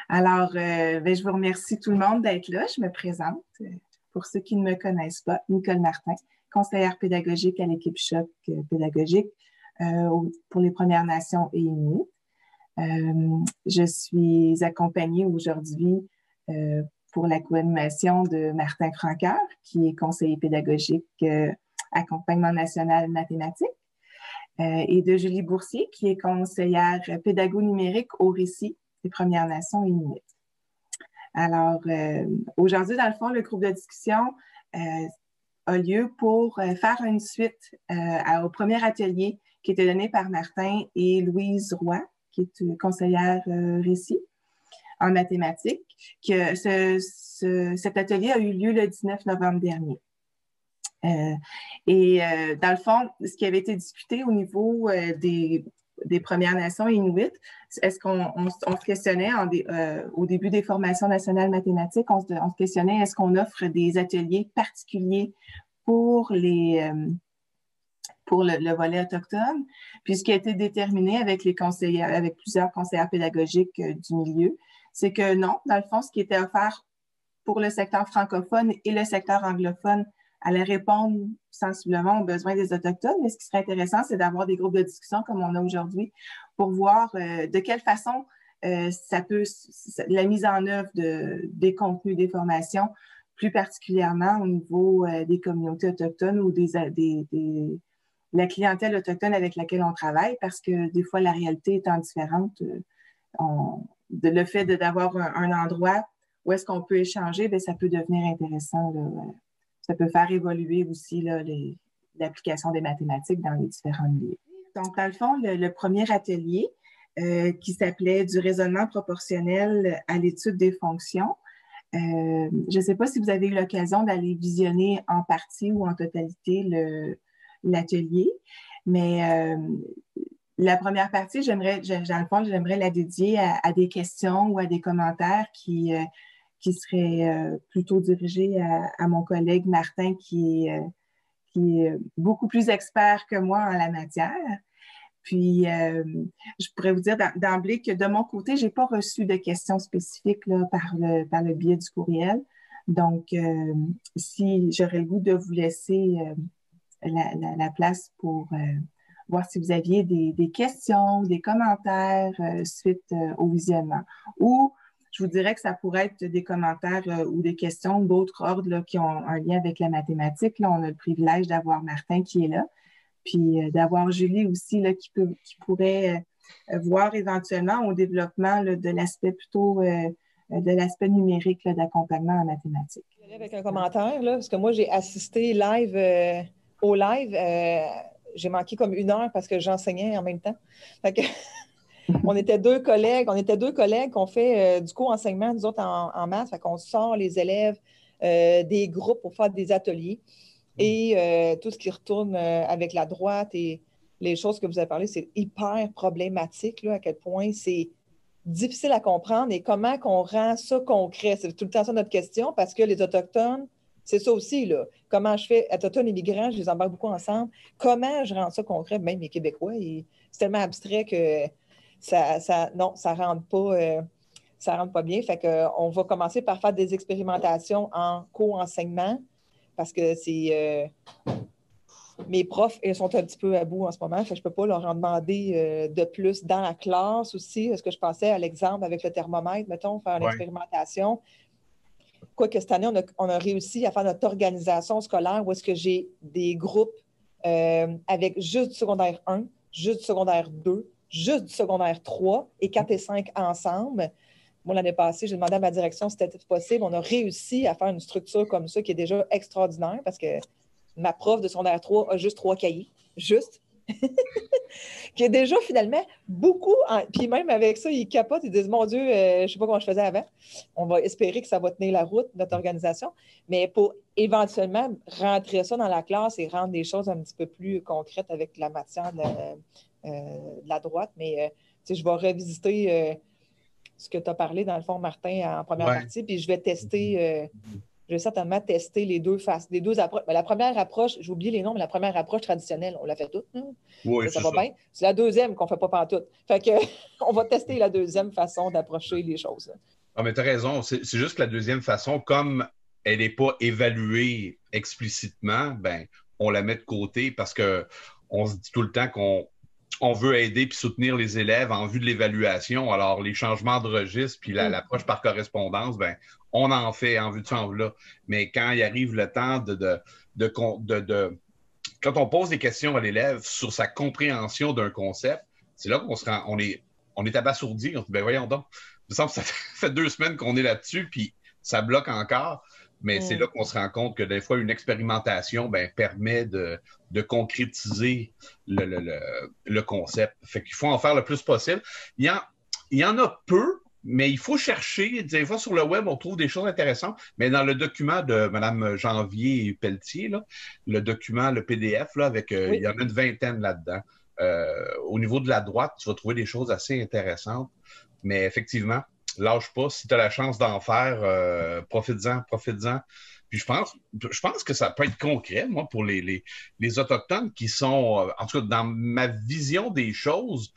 Alors, je vous remercie tout le monde d'être là. Je me présente. Pour ceux qui ne me connaissent pas, Nicole Martin, conseillère pédagogique à l'équipe Choc pédagogique pour les Premières Nations et Inuits. Je suis accompagnée aujourd'hui pour la co-animation de Martin Franqueur, qui est conseiller pédagogique accompagnement national mathématique, et de Julie Boursier, qui est conseillère pédago-numérique au récit des Premières Nations et Inuits. Alors, aujourd'hui, dans le fond, le groupe de discussion a lieu pour faire une suite au premier atelier qui était donné par Martin et Louise Roy, qui est conseillère récit en mathématiques. Cet atelier a eu lieu le 19 novembre dernier. Dans le fond, ce qui avait été discuté au niveau des Premières Nations inuites, est-ce qu'on se questionnait au début des formations nationales mathématiques, on se questionnait est-ce qu'on offre des ateliers particuliers pour le volet autochtone, puis ce qui a été déterminé avec plusieurs conseillères pédagogiques du milieu, c'est que non, dans le fond, ce qui était offert pour le secteur francophone et le secteur anglophone allait répondre sensiblement aux besoins des Autochtones. Mais ce qui serait intéressant, c'est d'avoir des groupes de discussion comme on a aujourd'hui pour voir de quelle façon la mise en œuvre des contenus, des formations, plus particulièrement au niveau des communautés autochtones ou la clientèle autochtone avec laquelle on travaille, parce que des fois, la réalité étant différente, le fait d'avoir un endroit où est-ce qu'on peut échanger, bien, ça peut devenir intéressant. Ça peut faire évoluer aussi l'application des mathématiques dans les différents milieux. Donc, dans le fond, le premier atelier qui s'appelait « Du raisonnement proportionnel à l'étude des fonctions », je ne sais pas si vous avez eu l'occasion d'aller visionner en partie ou en totalité l'atelier, mais la première partie, j'aimerais la dédier à des questions ou à des commentaires qui seraient plutôt dirigés à mon collègue Martin, qui est beaucoup plus expert que moi en la matière. Puis, je pourrais vous dire d'emblée que de mon côté, je n'ai pas reçu de questions spécifiques là, par le biais du courriel. Donc, si j'aurais le goût de vous laisser la place pour voir si vous aviez des questions, des commentaires suite au visionnement. Ou, je vous dirais que ça pourrait être des commentaires ou des questions d'autres ordres là, qui ont un lien avec la mathématique. Là, on a le privilège d'avoir Martin qui est là, puis d'avoir Julie aussi là, qui pourrait voir éventuellement au développement là, de l'aspect plutôt de l'aspect numérique là, d'accompagnement en mathématiques. Avec un commentaire, là, parce que moi, j'ai assisté live au live. J'ai manqué comme 1 heure parce que j'enseignais en même temps. Fait que on était deux collègues qu'on fait du co-enseignement, nous autres en maths. Fait qu'on sort les élèves des groupes pour faire des ateliers. Et tout ce qui retourne avec la droite et les choses que vous avez parlé, c'est hyper problématique, là, à quel point c'est difficile à comprendre et comment qu'on rend ça concret. C'est tout le temps ça notre question parce que les Autochtones, c'est ça aussi, là. Comment je fais, Autochtones et migrants, je les embarque beaucoup ensemble. Comment je rends ça concret, même les Québécois? C'est tellement abstrait que ça rentre pas bien. Fait qu'on va commencer par faire des expérimentations en co-enseignement parce que c'est... mes profs, ils sont un petit peu à bout en ce moment. Fait que je ne peux pas leur en demander de plus dans la classe aussi. Est-ce que je pensais à l'exemple avec le thermomètre, mettons, faire l'expérimentation. Quoique cette année, on a réussi à faire notre organisation scolaire où est-ce que j'ai des groupes avec juste du secondaire 1, juste du secondaire 2, juste du secondaire 3 et 4 et 5 ensemble. Moi, l'année passée, j'ai demandé à ma direction si c'était possible. On a réussi à faire une structure comme ça qui est déjà extraordinaire parce que ma prof de secondaire 3 a juste 3 cahiers. Juste. Qui est déjà finalement beaucoup. Puis même avec ça, ils capotent, ils disent mon Dieu, je ne sais pas comment je faisais avant. On va espérer que ça va tenir la route, notre organisation. Mais pour éventuellement rentrer ça dans la classe et rendre des choses un petit peu plus concrètes avec la matière de la droite. Mais je vais revisiter ce que tu as parlé, dans le fond, Martin, en première partie. Puis je vais tester. Je vais certainement tester les deux approches. Mais la première approche, j'ai oublié les noms, mais la première approche traditionnelle, on l'a fait toute. Oui, ça va bien. C'est la deuxième qu'on ne fait pas pantoute. Fait que on va tester la deuxième façon d'approcher les choses. Ah, mais tu as raison. C'est juste que la deuxième façon, comme elle n'est pas évaluée explicitement, ben, on la met de côté parce que on se dit tout le temps qu'on veut aider puis soutenir les élèves en vue de l'évaluation. Alors, les changements de registre puis l'approche par correspondance, ben, on en fait en vue de ça, en vue là. Mais quand il arrive le temps quand on pose des questions à l'élève sur sa compréhension d'un concept, c'est là qu'on se rend, on est abasourdi. On se dit, ben voyons donc, il me semble que ça fait 2 semaines qu'on est là-dessus, puis ça bloque encore. Mais c'est là qu'on se rend compte que des fois, une expérimentation ben, permet de concrétiser le concept. Fait qu'il faut en faire le plus possible. Il y en a peu, mais il faut chercher. Des fois, sur le web, on trouve des choses intéressantes. Mais dans le document de Mme Janvier-Pelletier, là, le document, le PDF, là, avec, il y en a une vingtaine là-dedans. Au niveau de la droite, tu vas trouver des choses assez intéressantes. Mais effectivement, lâche pas. Si tu as la chance d'en faire, profite-en, profite-en. Puis je pense que ça peut être concret, moi, pour les Autochtones qui sont, en tout cas, dans ma vision des choses,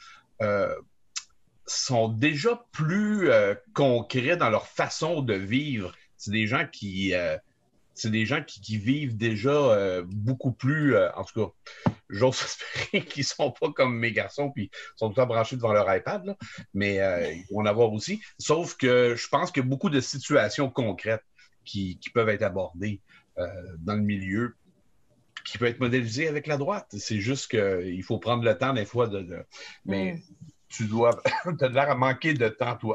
sont déjà plus concrets dans leur façon de vivre. C'est des gens qui vivent déjà beaucoup plus, en tout cas, j'ose espérer qu'ils sont pas comme mes garçons puis sont tout le temps branchés devant leur iPad, là. Mais ils vont en avoir aussi. Sauf que je pense qu'il y a beaucoup de situations concrètes qui peuvent être abordées dans le milieu, qui peuvent être modélisées avec la droite. C'est juste qu'il faut prendre le temps des fois mais tu as l'air à manquer de temps, toi.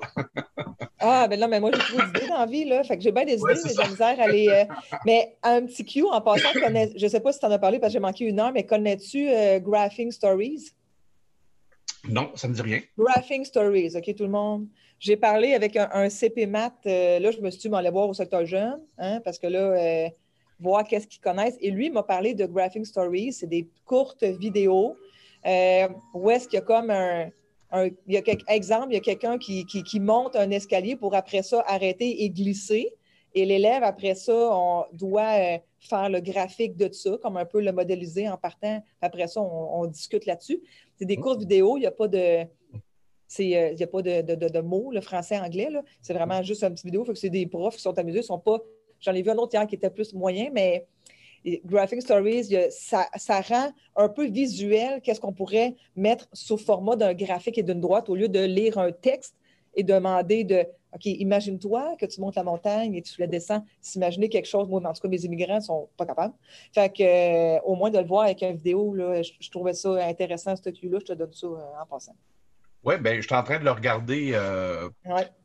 Ah, ben non, mais moi, j'ai trop d'idées dans la vie, là. Fait que j'ai bien des idées, mais j'ai de la misère à les. Mais un petit cue, en passant, je ne sais pas si tu en as parlé parce que j'ai manqué 1 heure, mais connais-tu Graphing Stories? Non, ça me dit rien. Graphing Stories, OK, tout le monde? J'ai parlé avec un CP Math. Là, je me suis dit, m'en aller voir au secteur jeune, hein, parce que là, voir qu'est-ce qu'ils connaissent. Et lui, il m'a parlé de Graphing Stories. C'est des courtes vidéos où est-ce qu'il y a comme exemple, il y a quelqu'un qui monte un escalier pour après ça arrêter et glisser. Et l'élève, après ça, on doit faire le graphique de ça, comme un peu le modéliser en partant. Après ça, on discute là-dessus. C'est des courtes vidéos, il n'y a pas de... Il n'y a pas de mots, le français-anglais. C'est vraiment juste une petite vidéo. Fait que c'est des profs qui sont amusés. Sont pas... J'en ai vu un autre hier qui était plus moyen, mais Graphic Stories, ça rend un peu visuel qu'est-ce qu'on pourrait mettre sous format d'un graphique et d'une droite au lieu de lire un texte et demander de OK, imagine-toi que tu montes la montagne et tu la descends. S'imaginer quelque chose, moi, en tout cas, mes immigrants ne sont pas capables. Fait que, au moins de le voir avec une vidéo, là, je trouvais ça intéressant, ce cul-là. Je te donne ça en passant. Oui, bien, je suis en train de le regarder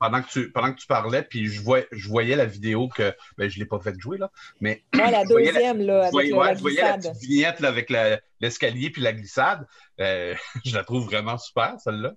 pendant que tu parlais, puis je voyais la vidéo que ben, je ne l'ai pas fait jouer, là. Mais la deuxième, là, avec la je voyais la glissade. petite vignette là, avec l'escalier puis la glissade. Je la trouve vraiment super, celle-là.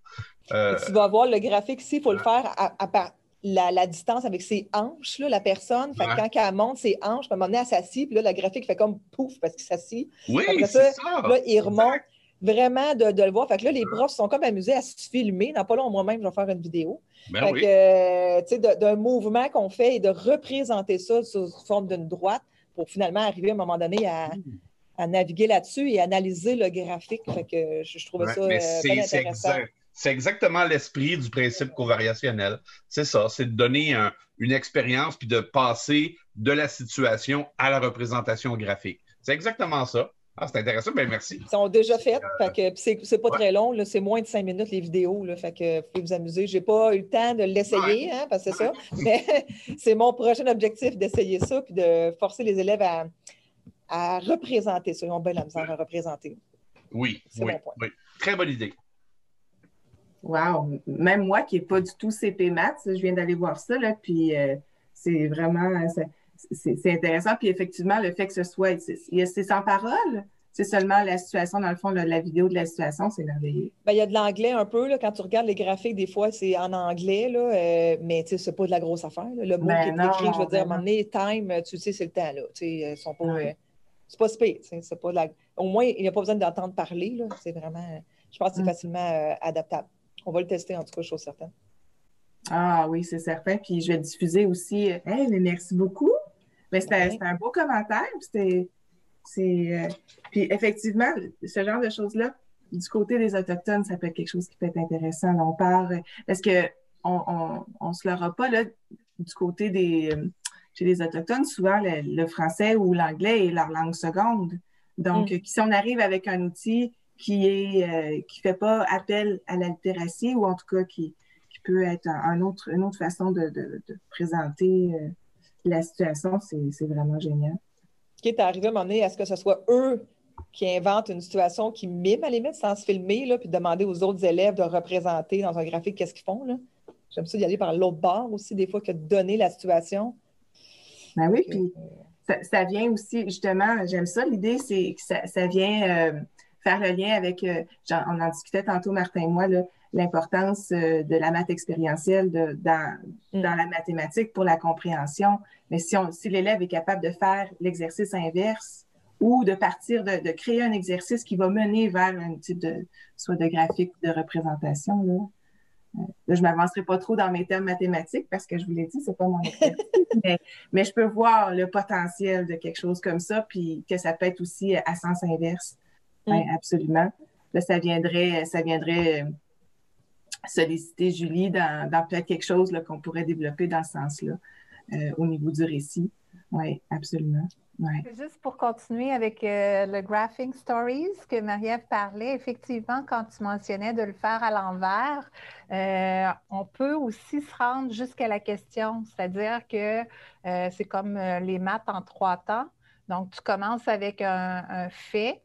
Tu vas voir le graphique ici, il faut le faire à la distance avec ses hanches, là, la personne. Fait que quand elle monte ses hanches, à un moment donné, elle s'assit, puis là, le graphique fait comme pouf parce qu'il s'assit. Oui, après c'est ça. ça. Là, il remonte. Vraiment de le voir. Fait que là, les profs sont comme amusés à se filmer. Dans pas long, moi-même, je vais faire une vidéo. Ben fait que, tu sais, d'un mouvement qu'on fait et de représenter ça sous forme d'une droite pour finalement arriver à un moment donné à naviguer là-dessus et analyser le graphique. Fait que je trouvais ça bien intéressant. C'est exactement l'esprit du principe covariationnel. C'est ça, c'est de donner une expérience puis de passer de la situation à la représentation graphique. C'est exactement ça. Ah, c'est intéressant, bien merci. Ils sont déjà faits, c'est pas très long, c'est moins de 5 minutes les vidéos, là, fait que vous pouvez vous amuser. J'ai pas eu le temps de l'essayer, hein, parce que c'est ça, mais c'est mon prochain objectif d'essayer ça puis de forcer les élèves à représenter ça. Ils ont bien la misère à représenter. Oui, c'est mon point. Oui. Très bonne idée. Wow! Même moi qui n'ai pas du tout CP Maths, je viens d'aller voir ça, là, puis c'est vraiment... C'est intéressant. Puis effectivement, le fait que ce soit... C'est sans parole. C'est seulement la situation, dans le fond, la vidéo de la situation, c'est merveilleux. Bien, il y a de l'anglais un peu. Là, quand tu regardes les graphiques, des fois, c'est en anglais, là, mais c'est pas de la grosse affaire. Là. Le mot qui est écrit, je veux dire, à un moment donné, time, tu sais, c'est le temps. Là. Sont pas, c'est pas spé. C'est pas de la... Au moins, il n'y a pas besoin d'entendre parler. Là. C'est vraiment... Je pense que c'est facilement adaptable. On va le tester, en tout cas, chose certaine. Ah oui, c'est certain. Puis je vais diffuser aussi. Hey, mais merci beaucoup. C'était un beau commentaire. Puis effectivement, ce genre de choses-là, du côté des Autochtones, ça peut être quelque chose qui peut être intéressant. Là, on parle parce que on se l'aura pas, là, du côté chez les Autochtones, souvent le français ou l'anglais est leur langue seconde. Donc, si on arrive avec un outil qui fait pas appel à la littératie, ou en tout cas qui peut être une autre façon de présenter la situation, c'est vraiment génial. Qui est arrivé à un moment donné à ce que ce soit eux qui inventent une situation qui mime à la limite sans se filmer, là, puis demander aux autres élèves de représenter dans un graphique qu'est-ce qu'ils font, là. J'aime ça d'y aller par l'autre bord aussi, des fois, que de donner la situation. Ben oui, puis ça vient aussi, justement, j'aime ça, l'idée, c'est que ça vient faire le lien avec, on en discutait tantôt, Martin et moi, l'importance de la maths expérientielle dans la mathématique pour la compréhension. Mais si l'élève est capable de faire l'exercice inverse ou de partir de créer un exercice qui va mener vers un type soit de graphique ou de représentation, là, je ne m'avancerai pas trop dans mes termes mathématiques parce que je vous l'ai dit, c'est pas mon expertise, mais je peux voir le potentiel de quelque chose comme ça, puis que ça peut être aussi à sens inverse. Ouais, absolument. Là, ça viendrait solliciter Julie dans peut-être quelque chose qu'on pourrait développer dans ce sens-là, au niveau du récit. Oui, absolument. Ouais. Juste pour continuer avec le Graphing Stories que Marie-Ève parlait, effectivement, quand tu mentionnais de le faire à l'envers, on peut aussi se rendre jusqu'à la question, c'est-à-dire que c'est comme les maths en 3 temps. Donc, tu commences avec un fait,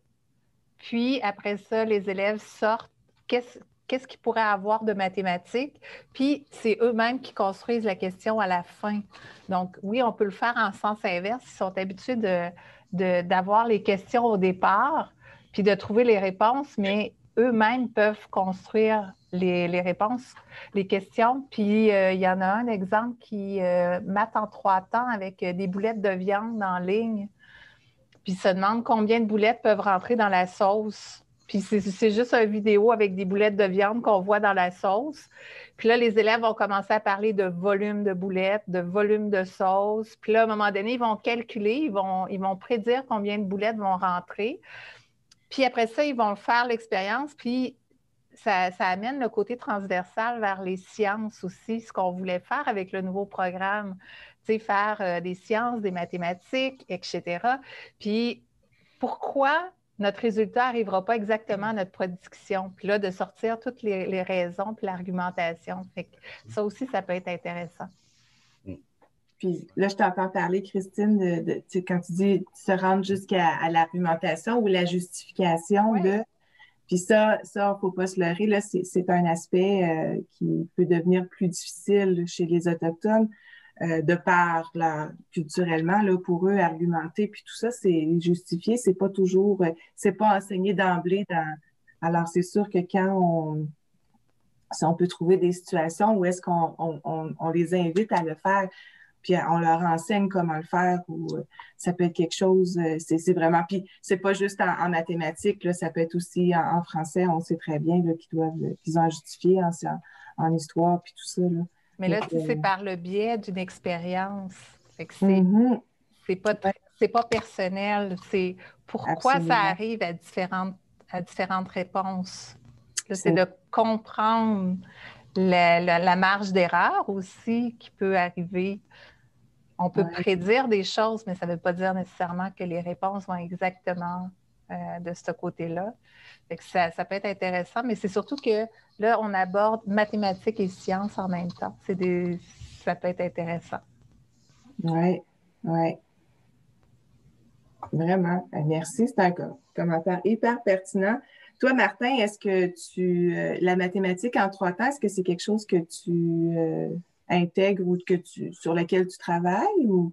puis après ça, les élèves sortent qu'est-ce qu'ils pourraient avoir de mathématiques, puis c'est eux-mêmes qui construisent la question à la fin. Donc, oui, on peut le faire en sens inverse. Ils sont habitués d'avoir les questions au départ, puis de trouver les réponses, mais eux-mêmes peuvent construire les réponses, les questions. Puis, il y en a un exemple qui maths en 3 temps avec des boulettes de viande en ligne, puis il se demande combien de boulettes peuvent rentrer dans la sauce. Puis c'est juste une vidéo avec des boulettes de viande qu'on voit dans la sauce. Puis là, les élèves vont commencer à parler de volume de boulettes, de volume de sauce. Puis là, à un moment donné, ils vont calculer, ils vont prédire combien de boulettes vont rentrer. Puis après ça, ils vont faire l'expérience. Puis ça amène le côté transversal vers les sciences aussi, ce qu'on voulait faire avec le nouveau programme. Tu sais, faire des sciences, des mathématiques, etc. Puis pourquoi notre résultat n'arrivera pas exactement à notre prédiction. Puis là, de sortir toutes les raisons puis l'argumentation. Fait que ça aussi, ça peut être intéressant. Puis là, je t'entends parler, Christine, quand tu dis se rendre jusqu'à l'argumentation ou la justification. Oui. Puis ça, il ne faut pas se leurrer, là, c'est un aspect qui peut devenir plus difficile chez les Autochtones. De par culturellement, là, pour eux, argumenter, puis tout ça, c'est justifié, c'est pas toujours, c'est pas enseigné d'emblée. Alors, c'est sûr que si on peut trouver des situations où est-ce qu'on les invite à le faire, puis on leur enseigne comment le faire, ou ça peut être quelque chose, c'est vraiment, puis c'est pas juste en mathématiques, là, ça peut être aussi en français, on sait très bien là, qu'ils ont à justifier en histoire, puis tout ça, là. Mais là, c'est par le biais d'une expérience. Fait que c'est pas personnel. C'est pourquoi ça arrive à différentes réponses. C'est de comprendre la marge d'erreur aussi qui peut arriver. On peut prédire des choses, mais ça ne veut pas dire nécessairement que les réponses vont exactement de ce côté-là. Fait que ça peut être intéressant, mais c'est surtout que là, on aborde mathématiques et sciences en même temps. Ça peut être intéressant. Oui, oui. Vraiment. Merci. C'est un commentaire hyper pertinent. Toi, Martin, est-ce que la mathématique en 3 temps, est-ce que c'est quelque chose que tu intègres ou sur lequel tu travailles ou?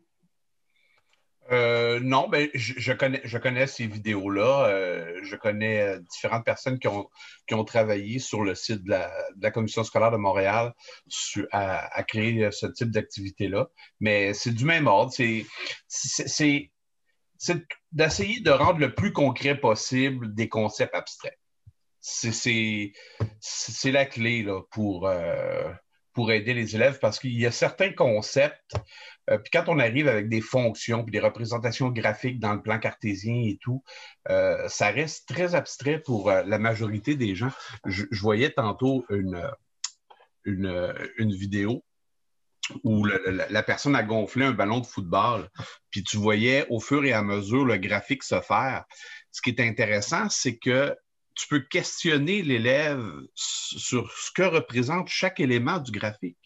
Non, ben, je connais ces vidéos-là. Je connais différentes personnes qui ont travaillé sur le site de la Commission scolaire de Montréal à créer ce type d'activité-là. Mais c'est du même ordre. C'est d'essayer de rendre le plus concret possible des concepts abstraits. C'est la clé là, pour aider les élèves parce qu'il y a certains concepts. Puis quand on arrive avec des fonctions puis des représentations graphiques dans le plan cartésien et tout, ça reste très abstrait pour la majorité des gens. Je voyais tantôt une vidéo où la personne a gonflé un ballon de football, puis tu voyais au fur et à mesure le graphique se faire. Ce qui est intéressant, c'est que tu peux questionner l'élève sur ce que représente chaque élément du graphique.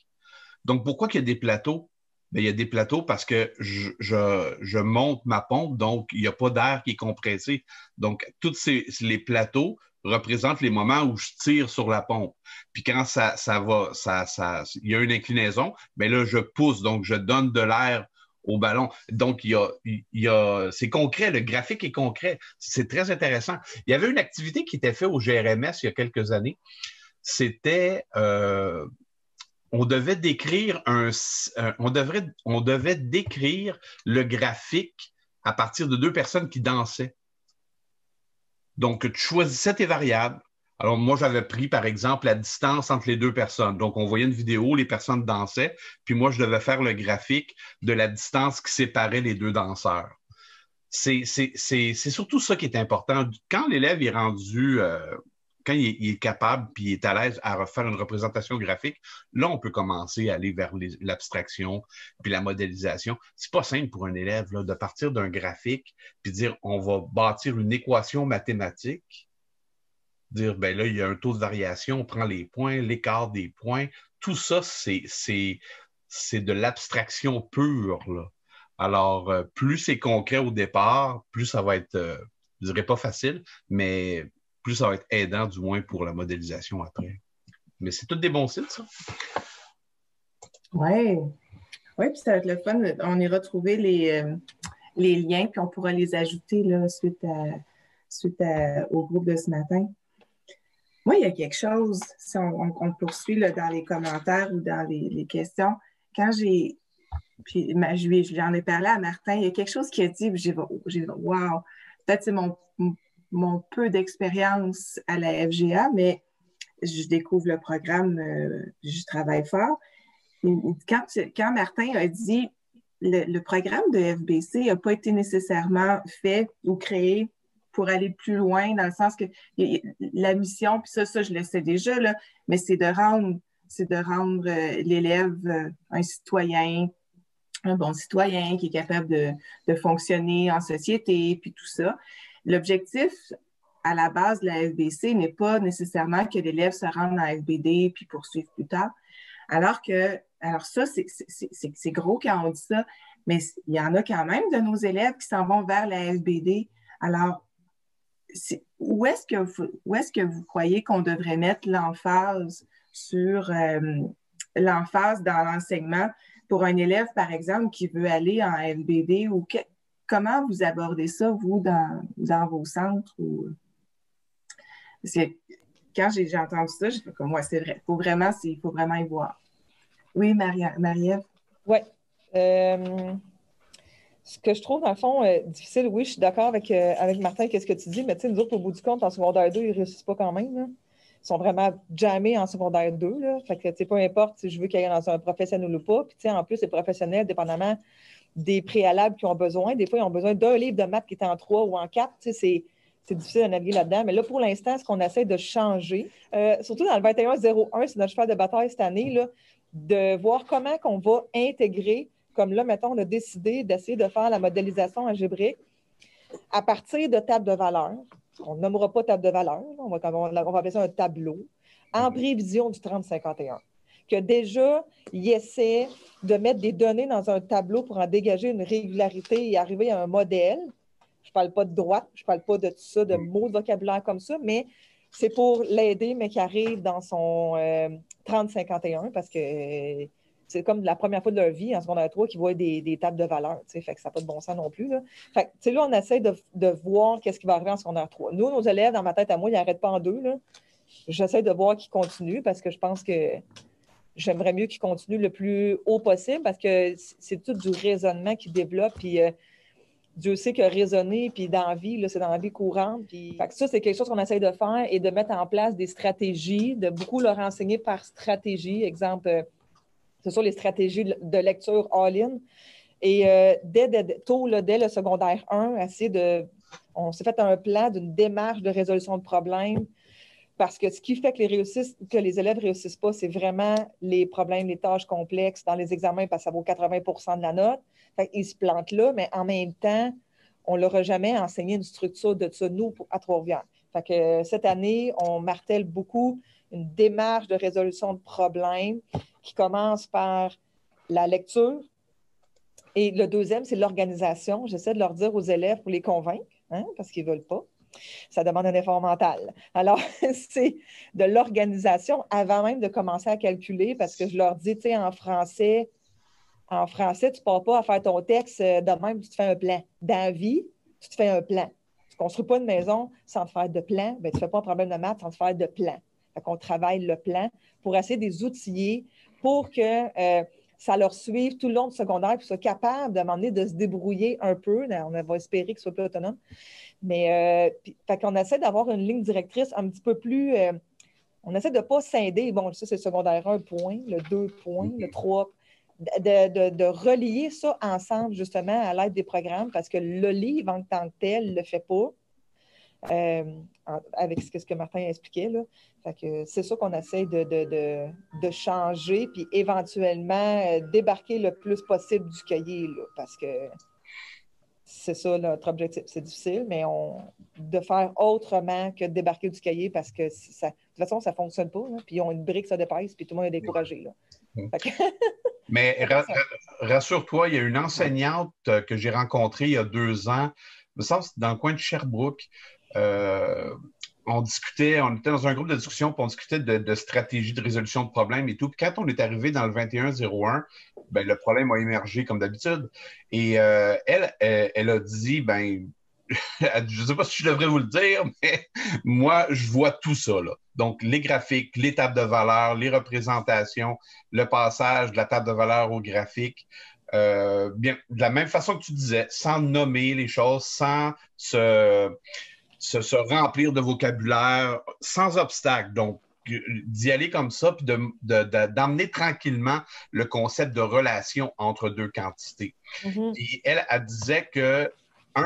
Donc, pourquoi qu'il y a des plateaux? Bien, il y a des plateaux parce que je monte ma pompe, donc il n'y a pas d'air qui est compressé. Donc, tous les plateaux représentent les moments où je tire sur la pompe. Puis quand il y a une inclinaison, bien là, je pousse, donc je donne de l'air au ballon. Donc, c'est concret, le graphique est concret. C'est très intéressant. Il y avait une activité qui était faite au GRMS il y a quelques années. C'était... on devait décrire le graphique à partir de 2 personnes qui dansaient. Donc, tu choisissais tes variables. Alors, moi, j'avais pris, par exemple, la distance entre les 2 personnes. Donc, on voyait une vidéo, les personnes dansaient, puis moi, je devais faire le graphique de la distance qui séparait les 2 danseurs. C'est surtout ça qui est important. Quand l'élève est rendu... quand il est capable puis il est à l'aise à refaire une représentation graphique, là, on peut commencer à aller vers l'abstraction puis la modélisation. C'est pas simple pour un élève là, de partir d'un graphique puis dire on va bâtir une équation mathématique, dire ben là, il y a un taux de variation, on prend les points, l'écart des points. Tout ça, c'est de l'abstraction pure, là. Alors, plus c'est concret au départ, plus ça va être, je dirais pas facile, mais plus ça va être aidant, du moins, pour la modélisation après. Mais c'est tous des bons sites, ça. Oui. Oui, puis ça va être le fun. On ira trouver les liens, puis on pourra les ajouter là, suite au groupe de ce matin. Moi, il y a quelque chose, si on poursuit là, dans les commentaires ou dans les questions. Quand puis j'en ai parlé à Martin, il y a quelque chose qui a dit, j'ai wow, peut-être c'est mon peu d'expérience à la FGA, mais je découvre le programme, je travaille fort. Quand Martin a dit le programme de FBC n'a pas été nécessairement fait ou créé pour aller plus loin, dans le sens que la mission, puis ça je le sais déjà, là, mais c'est de rendre l'élève un bon citoyen qui est capable de fonctionner en société, puis tout ça. L'objectif à la base de la FBC n'est pas nécessairement que l'élève se rende à FBD puis poursuive plus tard. Alors ça, c'est gros quand on dit ça, mais il y en a quand même de nos élèves qui s'en vont vers la FBD. Alors, où est-ce que vous croyez qu'on devrait mettre l'emphase sur l'emphase dans l'enseignement pour un élève, par exemple, qui veut aller en FBD ou comment vous abordez ça, vous, dans vos centres? Parce que quand j'ai entendu ça, j'ai fait comme moi, c'est vrai, il faut vraiment y voir. Oui, Marie-Ève? Oui. Ce que je trouve, dans le fond, difficile, oui, je suis d'accord avec Martin, qu'est-ce que tu dis, mais tu sais, nous autres, au bout du compte, en secondaire 2, ils ne réussissent pas quand même, là. Ils sont vraiment jammés en secondaire 2, là. Fait que, tu sais, peu importe si je veux qu'ils aillent dans un professionnel ou pas. Puis, tu sais, en plus, les professionnels, dépendamment des préalables qu'ils ont besoin, des fois, ils ont besoin d'un livre de maths qui est en 3 ou en 4. Tu sais, c'est difficile de naviguer là-dedans. Mais là, pour l'instant, ce qu'on essaie de changer, surtout dans le 21-01, c'est notre cheval de bataille cette année, là, de voir comment on va intégrer, comme là, mettons, on a décidé d'essayer de faire la modélisation algébrique à partir de tables de valeurs. On ne nommera pas table de valeurs, on va appeler ça un tableau, en prévision du 30-51. Que déjà, il essaie de mettre des données dans un tableau pour en dégager une régularité et arriver à un modèle. Je ne parle pas de droite, je ne parle pas de tout ça, de mots de vocabulaire comme ça, mais c'est pour l'aider, mais qui arrive dans son 30-51, parce que c'est comme la première fois de leur vie, en secondaire 3, qu'ils voient des tables de valeurs. Fait que ça n'a pas de bon sens non plus. Là. Fait que, là, on essaie de voir qu'est-ce qui va arriver en secondaire 3. Nous, nos élèves, dans ma tête à moi, ils n'arrêtent pas en 2. J'essaie de voir qu'ils continuent parce que je pense que j'aimerais mieux qu'ils continuent le plus haut possible parce que c'est tout du raisonnement qu'ils développent. Puis Dieu sait que raisonner, puis dans la vie, là, c'est dans la vie courante. Puis... Fait que ça, c'est quelque chose qu'on essaie de faire et de mettre en place des stratégies, de beaucoup leur enseigner par stratégie. Exemple, ce sont les stratégies de lecture all-in. Et dès le secondaire 1, on s'est fait un plan d'une démarche de résolution de problèmes Parce que ce qui fait que les élèves ne réussissent pas, c'est vraiment les problèmes, les tâches complexes dans les examens, parce que ça vaut 80 de la note. Fait qu'ils se plantent là, mais en même temps, on ne leur a jamais enseigné une structure de ça, nous, à Trois-Rivières. Fait que cette année, on martèle beaucoup une démarche de résolution de problèmes qui commence par la lecture. Et le deuxième, c'est l'organisation. J'essaie de leur dire aux élèves pour les convaincre, hein, parce qu'ils ne veulent pas. Ça demande un effort mental. Alors, c'est de l'organisation avant même de commencer à calculer, parce que je leur dis, tu sais, en français, tu ne pars pas à faire ton texte de même, tu te fais un plan. Dans la vie, tu te fais un plan. Tu ne construis pas une maison sans te faire de plan. Bien, tu ne fais pas un problème de maths sans te faire de plan. Fait qu'on travaille le plan pour essayer des outils pour que ça leur suive tout le long du secondaire et qu'ils soient capables de m'emmener de se débrouiller un peu. On va espérer qu'ils soient plus autonomes. Mais fait qu'on essaie d'avoir une ligne directrice un petit peu plus. On essaie de ne pas scinder. Bon, ça, c'est le secondaire 1 point, le 2 point, le 3. De relier ça ensemble, justement, à l'aide des programmes, parce que le livre en tant que tel ne le fait pas. Avec ce que Martin expliquait. Là. Fait que c'est ça qu'on essaie de changer, puis éventuellement débarquer le plus possible du cahier, là, parce que c'est ça notre objectif. C'est difficile, mais de faire autrement que de débarquer du cahier, parce que de toute façon, ça ne fonctionne pas. Là, puis ils ont une brique, ça dépasse, puis tout le monde est découragé. Là. Fait que... Mais rassure-toi, il y a une enseignante que j'ai rencontrée il y a 2 ans, me semble que c'était dans le coin de Sherbrooke. On discutait, on était dans un groupe de discussion, puis on discutait de stratégie de résolution de problèmes et tout. Puis quand on est arrivé dans le 21-01, ben, le problème a émergé comme d'habitude. Et elle a dit, ben, je ne sais pas si je devrais vous le dire, mais moi, je vois tout ça, là. Donc, les graphiques, les tables de valeur, les représentations, le passage de la table de valeur au graphique. Bien, de la même façon que tu disais, sans nommer les choses, sans se remplir de vocabulaire, sans obstacle. Donc, d'y aller comme ça, puis d'emmener tranquillement le concept de relation entre deux quantités. Et elle disait que,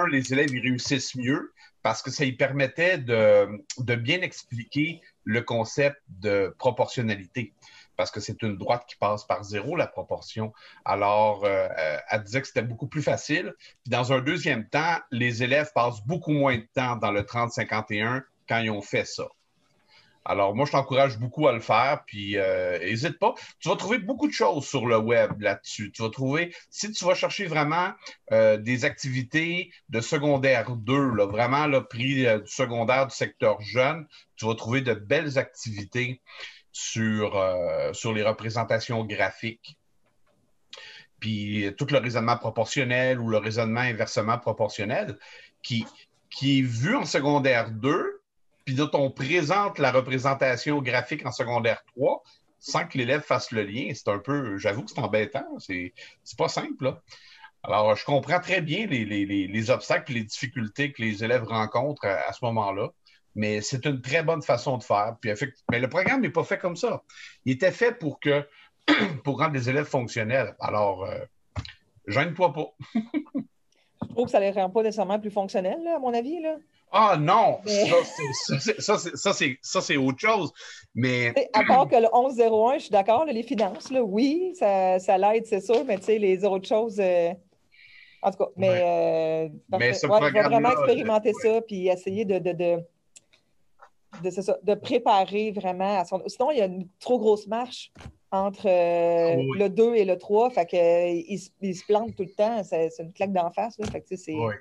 les élèves, ils réussissent mieux parce que ça lui permettait de bien expliquer le concept de proportionnalité. Parce que c'est une droite qui passe par 0, la proportion. Alors, elle disait que c'était beaucoup plus facile. Puis dans un deuxième temps, les élèves passent beaucoup moins de temps dans le 30-51 quand ils ont fait ça. Alors, moi, je t'encourage beaucoup à le faire, puis n'hésite pas. Tu vas trouver beaucoup de choses sur le web là-dessus. Tu vas trouver, si tu vas chercher vraiment des activités de secondaire 2, là, vraiment là, pris du secondaire du secteur jeune, tu vas trouver de belles activités sur les représentations graphiques. Puis tout le raisonnement proportionnel ou le raisonnement inversement proportionnel qui est vu en secondaire 2, puis dont on présente la représentation graphique en secondaire 3 sans que l'élève fasse le lien. C'est un peu, j'avoue que c'est embêtant, c'est pas simple, là. Alors, je comprends très bien les obstacles et les difficultés que les élèves rencontrent à ce moment-là, mais c'est une très bonne façon de faire. Puis, mais le programme n'est pas fait comme ça. Il était fait pour rendre les élèves fonctionnels. Alors, gêne-toi pas. Je trouve que ça ne les rend pas nécessairement plus fonctionnels, là, à mon avis, là. Ah non! Mais... Ça, c'est autre chose. Mais... À part que le 11-01, je suis d'accord, les finances, là, oui, ça l'aide, c'est sûr, mais tu sais, les autres choses... En tout cas, mais je vais vraiment expérimenter ça puis essayer de préparer vraiment à son... Sinon, il y a une trop grosse marche entre le 2 et le 3, fait qu'il se plante tout le temps, c'est une claque d'en face, là, fait que c'est... Oui.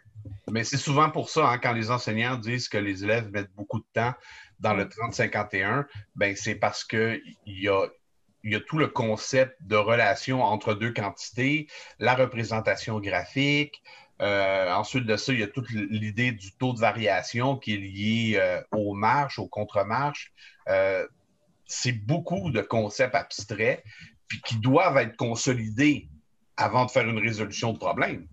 Mais c'est souvent pour ça, hein, quand les enseignants disent que les élèves mettent beaucoup de temps dans le 30-51, ben c'est parce qu'il y a tout le concept de relation entre deux quantités, la représentation graphique. Ensuite de ça, il y a toute l'idée du taux de variation qui est lié aux marches, aux contre-marches. C'est beaucoup de concepts abstraits puis qui doivent être consolidés avant de faire une résolution de problème.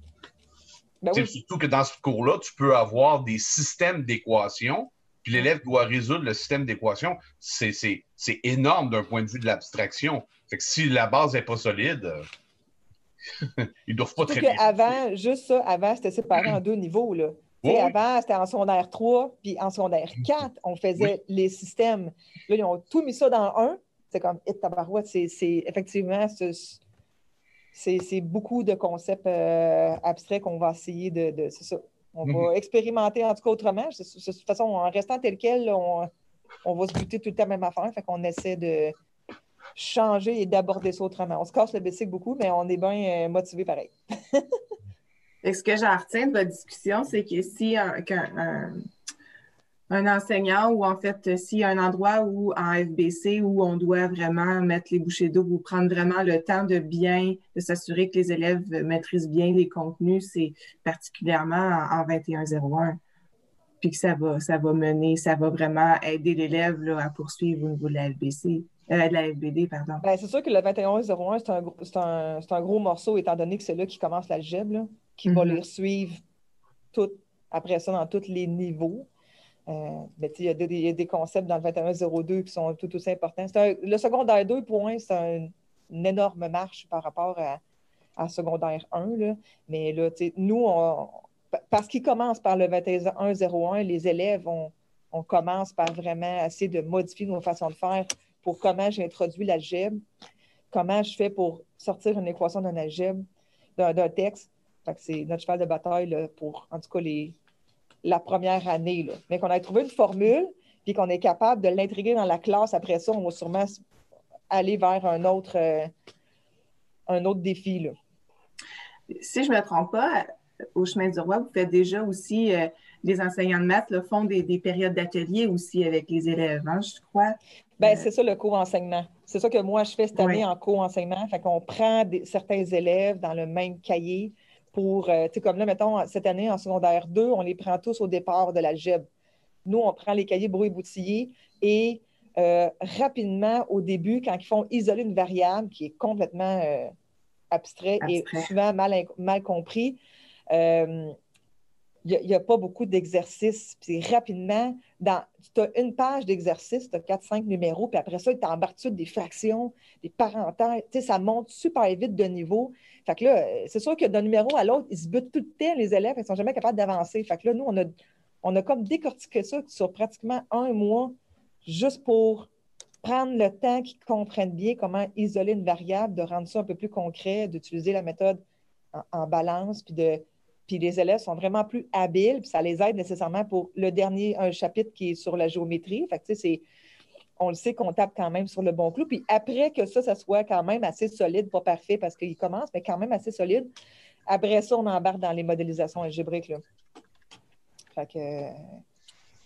Ben oui. Surtout que dans ce cours-là, tu peux avoir des systèmes d'équations, puis l'élève doit résoudre le système d'équations. C'est énorme d'un point de vue de l'abstraction. Fait que si la base n'est pas solide, ils ne doivent pas très bien. Avant, juste ça, avant, c'était séparé en 2 niveaux, là. Oui. Avant, c'était en secondaire 3, puis en secondaire 4, on faisait les systèmes. Là, ils ont tout mis ça dans un. C'est comme, tabarouette, effectivement, c'est beaucoup de concepts abstraits qu'on va essayer c'est ça. On va expérimenter en tout cas autrement. De toute façon, en restant tel quel, là, on va se buter tout le temps la même affaire. Fait qu'on essaie de changer et d'aborder ça autrement. On se casse le bicycle beaucoup, mais on est bien motivés pareil. Et ce que j'en retiens de votre discussion, c'est que si un enseignant ou en fait, s'il y a un endroit où en FBC où on doit vraiment mettre les bouchées doubles ou prendre vraiment le temps de s'assurer que les élèves maîtrisent bien les contenus, c'est particulièrement en 2101. Puis que ça va vraiment aider l'élève là, à poursuivre au niveau de la FBC, de la FBD, pardon. Bien, c'est sûr que le 2101, c'est un gros morceau, étant donné que c'est là qui commence l'algèbre, qui va les suivre après ça dans tous les niveaux. Mais il y a des concepts dans le 2102 qui sont tout aussi importants. Le secondaire 2, une énorme marche par rapport à secondaire 1. Là. Mais là, nous, parce qu'ils commencent par le 2101, les élèves, on commence par vraiment essayer de modifier nos façons de faire pour comment j'introduis l'algèbre, comment je fais pour sortir une équation d'un algèbre, d'un texte. Fait que c'est notre cheval de bataille là, pour, en tout cas, la première année. Là. Mais qu'on ait trouvé une formule, puis qu'on est capable de l'intégrer dans la classe. Après ça, on va sûrement aller vers un autre défi. Là. Si je ne me trompe pas, au Chemin du Roi, vous faites déjà aussi, les enseignants de maths là, font des périodes d'atelier aussi avec les élèves, hein, je crois. Bien, c'est ça le co-enseignement. C'est ça que moi, je fais cette année en co-enseignement. Fait qu'on prend certains élèves dans le même cahier pour, tu sais, comme là, mettons, cette année, en secondaire 2, on les prend tous au départ de l'algèbre. Nous, on prend les cahiers brouillés-boutillés et rapidement, au début, quand ils font isoler une variable qui est complètement abstrait et souvent mal compris, il n'y a pas beaucoup d'exercices. Puis rapidement, tu as une page d'exercice, tu as 4-5 numéros, puis après ça, tu embarques tout des fractions, des parenthèses. Tu sais, ça monte super vite de niveau. Fait que là, c'est sûr que d'un numéro à l'autre, ils se butent tout le temps, les élèves, ils ne sont jamais capables d'avancer. Fait que là, nous, on a comme décortiqué ça sur pratiquement 1 mois, juste pour prendre le temps qu'ils comprennent bien comment isoler une variable, de rendre ça un peu plus concret, d'utiliser la méthode en balance, puis les élèves sont vraiment plus habiles, puis ça les aide nécessairement pour un chapitre qui est sur la géométrie. Fait que, tu sais, on le sait qu'on tape quand même sur le bon clou. Puis après que ça soit quand même assez solide, pas parfait parce qu'il commence, mais quand même assez solide, après ça, on embarque dans les modélisations algébriques. Là. Fait que,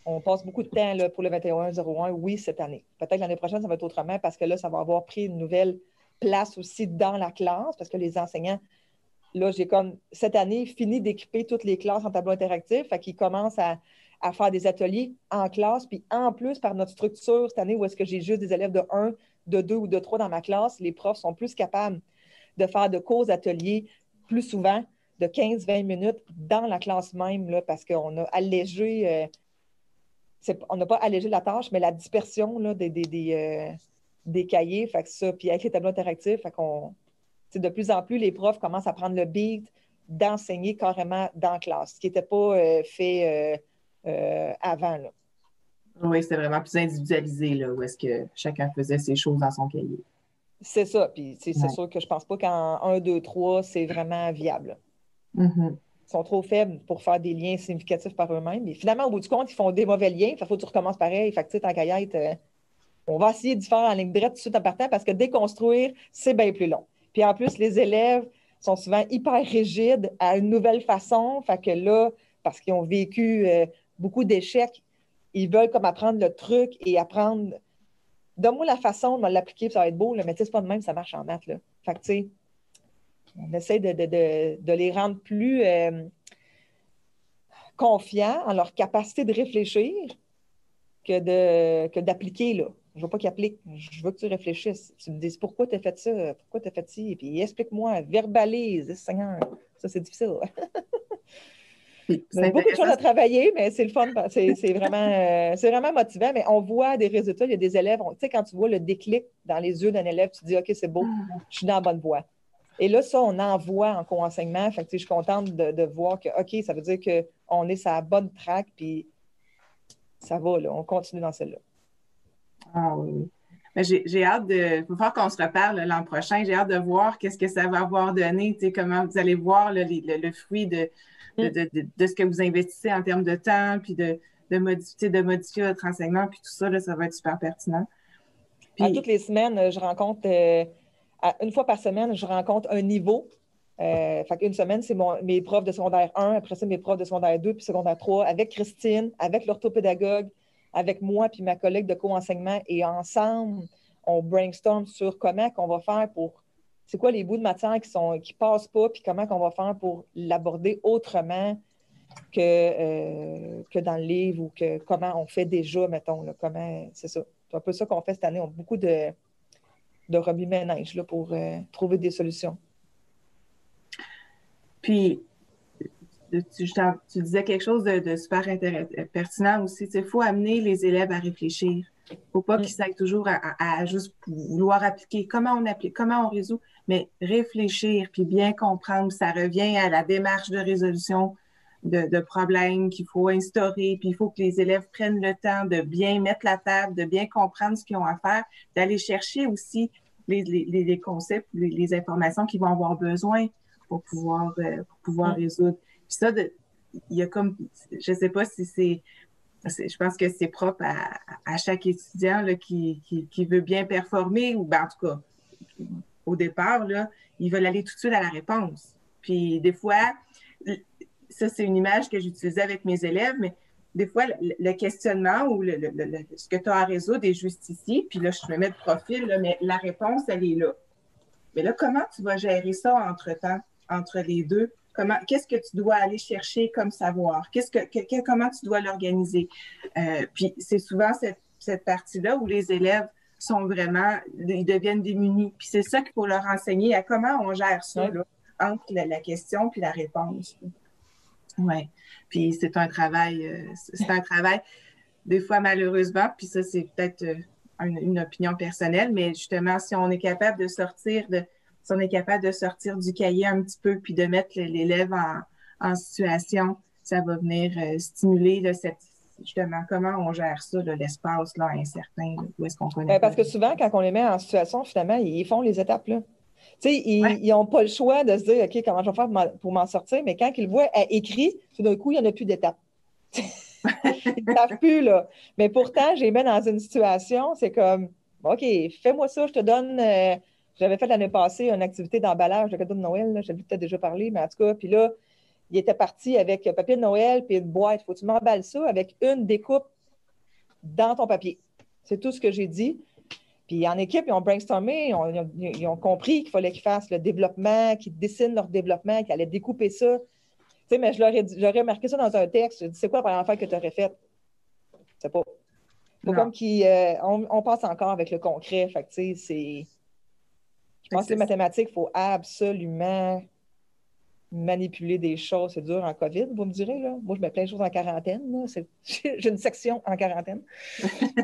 on passe beaucoup de temps là, pour le 2101, oui, cette année. Peut-être l'année prochaine, ça va être autrement parce que là, ça va avoir pris une nouvelle place aussi dans la classe parce que les enseignants, là, j'ai comme cette année fini d'équiper toutes les classes en tableau interactif. Fait qu'ils commencent à faire des ateliers en classe. Puis en plus, par notre structure, cette année où est-ce que j'ai juste des élèves de 1, de 2 ou de 3 dans ma classe, les profs sont plus capables de faire de courts ateliers plus souvent, de 15-20 minutes dans la classe même, là, parce qu'on a allégé, on n'a pas allégé la tâche, mais la dispersion là, des cahiers. Fait que ça, puis avec les tableaux interactifs, fait qu'on... De plus en plus, les profs commencent à prendre le beat d'enseigner carrément dans la classe, ce qui n'était pas fait avant. Là. Oui, c'était vraiment plus individualisé, là, où est-ce que chacun faisait ses choses dans son cahier. C'est ça. Puis c'est sûr que je ne pense pas qu'en 1, 2, 3, c'est vraiment viable. Mm-hmm. Ils sont trop faibles pour faire des liens significatifs par eux-mêmes. Et finalement, au bout du compte, ils font des mauvais liens. Il faut que tu recommences pareil. Fait que, tu sais, tant qu'à y être, on va essayer de faire en ligne droite tout de suite en partant parce que déconstruire, c'est bien plus long. Puis en plus, les élèves sont souvent hyper rigides à une nouvelle façon. Fait que là, parce qu'ils ont vécu beaucoup d'échecs, ils veulent comme apprendre le truc et apprendre. Donne-moi la façon de l'appliquer, ça va être beau, là, mais tu sais, c'est pas de même, ça marche en maths. Là. Fait que tu sais, on essaie de les rendre plus confiants en leur capacité de réfléchir que d'appliquer, là. Je ne veux pas qu'ils appliquent. Je veux que tu réfléchisses. Tu me dises pourquoi tu as fait ça, pourquoi tu as fait ci, et puis explique-moi, verbalise, Seigneur. Ça, c'est difficile. C'est beaucoup de choses à travailler, mais c'est le fun. C'est vraiment motivant, mais on voit des résultats. Il y a des élèves, tu sais, quand tu vois le déclic dans les yeux d'un élève, tu te dis, OK, c'est beau, je suis dans la bonne voie. Et là, ça, on envoie en co-enseignement. Fait que, je suis contente de voir que, OK, ça veut dire qu'on est sur la bonne track, puis ça va, là, on continue dans celle-là. Ah oui. Mais j'ai hâte de. Il faut faire qu'on se reparle l'an prochain. J'ai hâte de voir qu'est-ce que ça va avoir donné, comment vous allez voir là, le fruit de ce que vous investissez en termes de temps, puis de modifier votre enseignement, puis tout ça, là, ça va être super pertinent. Puis, toutes les semaines, je rencontre, une fois par semaine, je rencontre un niveau. Fait qu'une semaine, c'est mes profs de secondaire 1, après ça, mes profs de secondaire 2, puis secondaire 3, avec Christine, avec l'orthopédagogue, avec moi, puis ma collègue de co-enseignement. Et ensemble, on brainstorm sur comment qu'on va faire pour... C'est quoi les bouts de matière qui passent pas, puis comment qu'on va faire pour l'aborder autrement que dans le livre ou que comment on fait déjà, mettons. Là, c'est ça. C'est un peu ça qu'on fait cette année. On a beaucoup de remue-ménage là, pour trouver des solutions. Puis, tu disais quelque chose de super pertinent aussi. Il faut amener les élèves à réfléchir. Il ne faut pas qu'ils s'aillent toujours à juste vouloir appliquer. Comment on applique, comment on résout, mais réfléchir puis bien comprendre. Ça revient à la démarche de résolution de problèmes qu'il faut instaurer. Puis il faut que les élèves prennent le temps de bien mettre la table, de bien comprendre ce qu'ils ont à faire, d'aller chercher aussi les concepts, les informations qu'ils vont avoir besoin pour pouvoir résoudre. Puis ça, il y a comme, je ne sais pas si je pense que c'est propre à chaque étudiant là, qui veut bien performer, ou ben, en tout cas, au départ, là, ils veulent aller tout de suite à la réponse. Puis des fois, ça, c'est une image que j'utilisais avec mes élèves, mais des fois, le questionnement ou ce que tu as à résoudre est juste ici, puis là, je me mets de profil, là, mais la réponse, elle est là. Mais là, comment tu vas gérer ça entre-temps, entre les deux? Qu'est-ce que tu dois aller chercher comme savoir? Comment tu dois l'organiser? Puis c'est souvent cette partie-là où les élèves sont vraiment, ils deviennent démunis. Puis c'est ça qu'il faut leur enseigner, à comment on gère ça, là, entre la question puis la réponse. Oui. Puis c'est un travail, des fois malheureusement, puis ça c'est peut-être une opinion personnelle, mais justement, si on est capable de sortir du cahier un petit peu, puis de mettre l'élève en situation, ça va venir stimuler là, justement comment on gère ça, là, l'espace là, incertain, là, où est-ce qu'on connaît. Parce que souvent, quand on les met en situation, finalement, ils font les étapes. Là. Ils n'ont pas le choix de se dire, OK, comment je vais faire pour m'en sortir, mais quand ils le voient écrit, tout d'un coup, il n'y en a plus d'étapes. Ils ne savent plus, là. Mais pourtant, je les mets dans une situation, c'est comme, OK, fais-moi ça, je te donne... J'avais fait l'année passée une activité d'emballage de cadeaux de Noël, j'avais peut-être déjà parlé, mais en tout cas, puis là, il était parti avec papier de Noël puis une boîte. Faut que tu m'emballes ça avec une découpe dans ton papier. C'est tout ce que j'ai dit. Puis en équipe, ils ont brainstormé, ils ont compris qu'il fallait qu'ils fassent le développement, qu'ils dessinent leur développement, qu'ils allaient découper ça. Tu sais, mais j'aurais marqué ça dans un texte. Je dis, c'est quoi la première affaire que tu aurais faite? C'est pas. Faut comme on passe encore avec le concret. Fait que, tu sais, c'est... Je pense que les mathématiques, il faut absolument manipuler des choses. C'est dur en COVID, vous me direz. Là. Moi, je mets plein de choses en quarantaine. J'ai une section en quarantaine.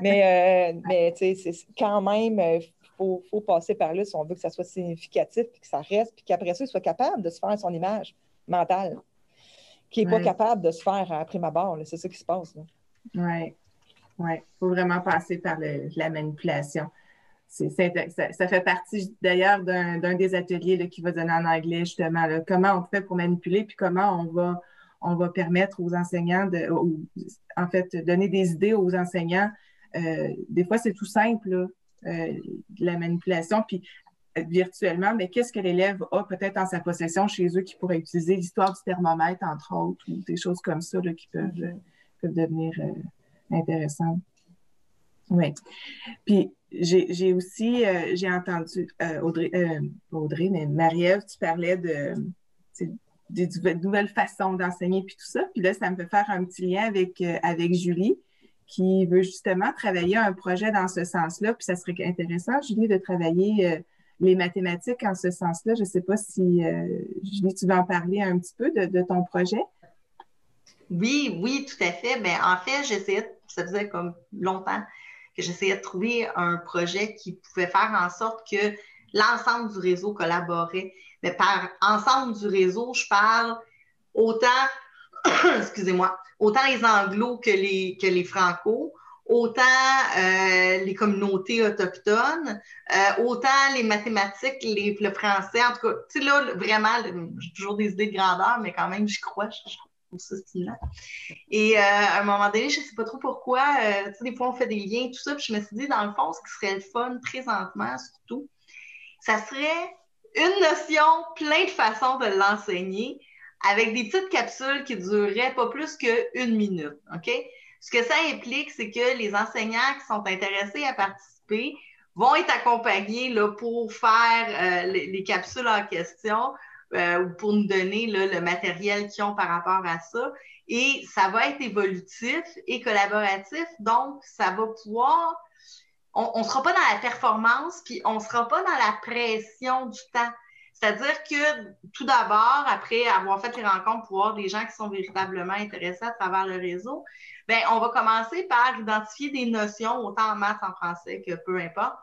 mais tu sais, quand même, il faut passer par là si on veut que ça soit significatif, puis que ça reste, puis qu'après ça, il soit capable de se faire son image mentale, qui n'est pas capable de se faire à prime abord. C'est ça qui se passe. Oui. Il faut vraiment passer par la manipulation. Ça fait partie d'ailleurs d'un des ateliers là, qui va donner en anglais justement là, comment on fait pour manipuler puis comment on va permettre aux enseignants en fait donner des idées aux enseignants. Des fois c'est tout simple là, de la manipulation puis virtuellement, mais qu'est-ce que l'élève a peut-être en sa possession chez eux qui pourrait utiliser l'histoire du thermomètre entre autres ou des choses comme ça là, qui peuvent devenir intéressantes. Oui. Puis j'ai aussi j'ai entendu Audrey, mais Marie-Ève, tu parlais des nouvelles façons d'enseigner puis tout ça. Puis là, ça me fait faire un petit lien avec Julie, qui veut justement travailler un projet dans ce sens-là. Puis ça serait intéressant, Julie, de travailler les mathématiques en ce sens-là. Je ne sais pas si, Julie, tu veux en parler un petit peu de ton projet? Oui, tout à fait. Mais en fait, ça faisait comme longtemps que j'essayais de trouver un projet qui pouvait faire en sorte que l'ensemble du réseau collaborait. Mais par ensemble du réseau, je parle autant, excusez-moi, autant les anglos que les franco, autant les communautés autochtones, autant les mathématiques, le français, en tout cas, tu sais, là, vraiment, j'ai toujours des idées de grandeur, mais quand même, j'y crois, je trouve ça stimulant. Et à un moment donné, je ne sais pas trop pourquoi, tu sais, des fois, on fait des liens, tout ça, puis je me suis dit, dans le fond, ce qui serait le fun, présentement, surtout, ça serait une notion, plein de façons de l'enseigner, avec des petites capsules qui dureraient pas plus qu'une minute, OK? Ce que ça implique, c'est que les enseignants qui sont intéressés à participer vont être accompagnés là, pour faire les capsules en question ou pour nous donner là, le matériel qu'ils ont par rapport à ça. Et ça va être évolutif et collaboratif, donc ça va pouvoir... On ne sera pas dans la performance, puis on ne sera pas dans la pression du temps. C'est-à-dire que tout d'abord, après avoir fait les rencontres pour voir des gens qui sont véritablement intéressés à travers le réseau, ben, on va commencer par identifier des notions, autant en maths, en français que peu importe,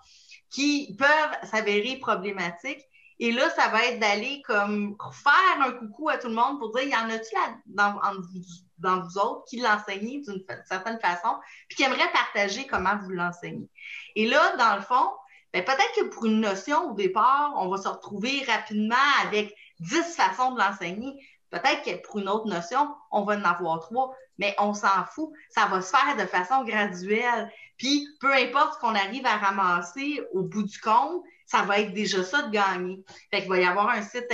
qui peuvent s'avérer problématiques. Et là, ça va être d'aller comme faire un coucou à tout le monde pour dire, y en a-tu là dans vous autres qui l'enseignent d'une certaine façon, puis qui aimeraient partager comment vous l'enseignez. Et là, dans le fond, ben, peut-être que pour une notion, au départ, on va se retrouver rapidement avec 10 façons de l'enseigner. Peut-être que pour une autre notion, on va en avoir 3, mais on s'en fout. Ça va se faire de façon graduelle. Puis, peu importe ce qu'on arrive à ramasser au bout du compte, ça va être déjà ça de gagner. Fait qu'il va y avoir un site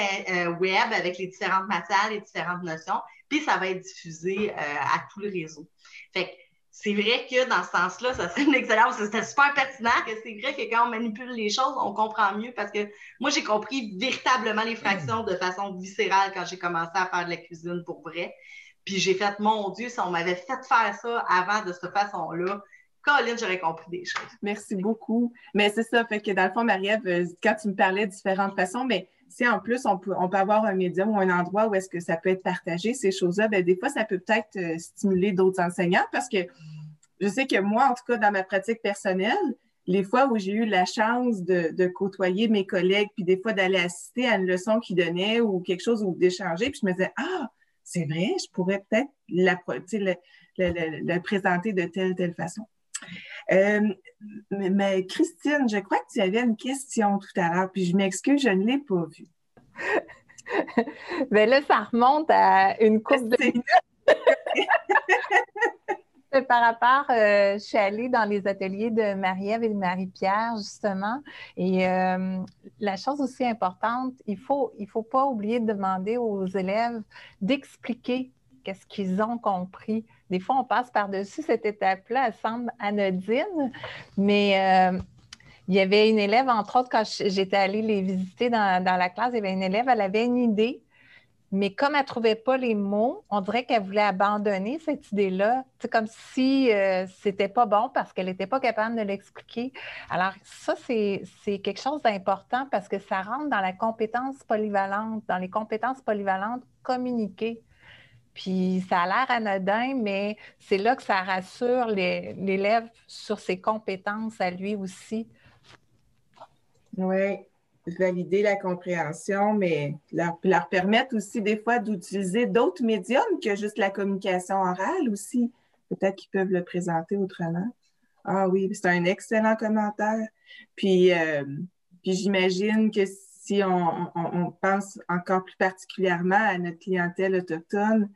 web avec les différentes matières, les différentes notions, puis ça va être diffusé à tout le réseau. Fait que c'est vrai que dans ce sens-là, ça serait une excellence. C'était super pertinent que c'est vrai que quand on manipule les choses, on comprend mieux parce que moi, j'ai compris véritablement les fractions de façon viscérale quand j'ai commencé à faire de la cuisine pour vrai. Puis j'ai fait, mon Dieu, si on m'avait fait faire ça avant de cette façon-là, Colin, j'aurais compris des choses. Merci beaucoup. Mais c'est ça, fait que dans le fond, Marie-Ève, quand tu me parlais de différentes façons, mais si en plus on peut avoir un médium ou un endroit où est-ce que ça peut être partagé, ces choses-là, bien, des fois, ça peut peut-être stimuler d'autres enseignants parce que je sais que moi, en tout cas, dans ma pratique personnelle, les fois où j'ai eu la chance de côtoyer mes collègues, puis des fois d'aller assister à une leçon qu'ils donnaient ou quelque chose, ou d'échanger, puis je me disais, ah, c'est vrai, je pourrais peut-être la présenter de telle façon. Mais Christine, je crois que tu avais une question tout à l'heure, puis je m'excuse, je ne l'ai pas vue. Bien là, ça remonte à une couple de minutes. Par rapport, je suis allée dans les ateliers de Marie-Ève et de Marie-Pierre, justement. Et la chose aussi importante, il faut pas oublier de demander aux élèves d'expliquer qu'est-ce qu'ils ont compris. Des fois, on passe par-dessus cette étape-là, elle semble anodine, mais il y avait une élève, entre autres, quand j'étais allée les visiter dans la classe, il y avait une élève, elle avait une idée, mais comme elle ne trouvait pas les mots, on dirait qu'elle voulait abandonner cette idée-là. C'est comme si c'était pas bon parce qu'elle n'était pas capable de l'expliquer. Alors, ça, c'est quelque chose d'important parce que ça rentre dans la compétence polyvalente, dans les compétences polyvalentes, communiquer. Puis ça a l'air anodin, mais c'est là que ça rassure l'élève sur ses compétences à lui aussi. Oui, valider la compréhension, mais leur permettre aussi des fois d'utiliser d'autres médiums que juste la communication orale aussi. Peut-être qu'ils peuvent le présenter autrement. Ah oui, c'est un excellent commentaire. Puis j'imagine que si on pense encore plus particulièrement à notre clientèle autochtone,